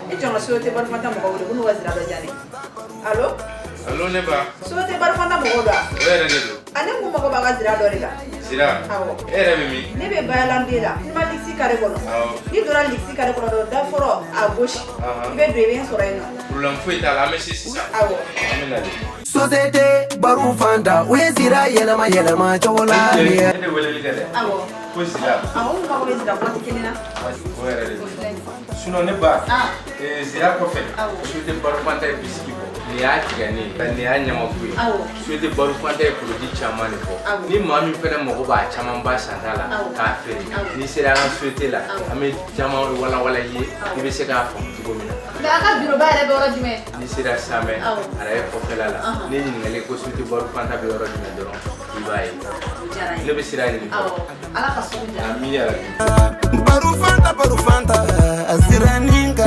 E jɔn ka société bari fanta mɔgɔw de ko n'u ka sira dɔ jani. Allo? Allo ne ba. Société bari fanta mɔgɔw don a? O yɛrɛ de don. Ale ko mɔgɔ b'a ka sira dɔ de la. Sira? Awɔ. E yɛrɛ bɛ min? Ne bɛ Bayalande la. Kuma Lixi carré kɔnɔ. Awɔ. N'i donna Lixi carré kɔnɔ dɔrɔn da fɔlɔ à gauche. I bɛ don i bɛ n sɔrɔ yen nɔ. Problème foyi t'a la an bɛ se sisan. Awɔ. An bɛ nalen. Société baro fanta o ye sira yɛlɛma yɛlɛma cogo la. Ne de weleli kɛ dɛ. Awɔ. Ko sira. Awɔ n mago bɛ sira waati kelen na. O yɛrɛ de don. Sinon ne ba. Sira kɔfɛ. Société baro fanta ye bisiki bɔ. Nin y'a tigɛ ne ye. Nin y'a ɲamaku ye. Awɔ. Société baro fanta ye produit caman de fɔ. Awɔ. Ni maa min fɛnɛ mago b'a caman ba san ta la k'a feere. N'i sera an ka société la an bɛ caman walawala i ye i bɛ se k'a faamu cogo min na. Mais a ka bureau ba yɛrɛ bɛ yɔrɔ jumɛn? N'i sera Samɛ araye kɔfɛla la ni ɲininkali ko société baro fanta bɛ yɔrɔ jumɛn dɔrɔn i b'a ye. Ne bɛ sira ɲini. Awɔ. Ala ka sugu diya. Ami yarabi. Baro fanta a sira ni ka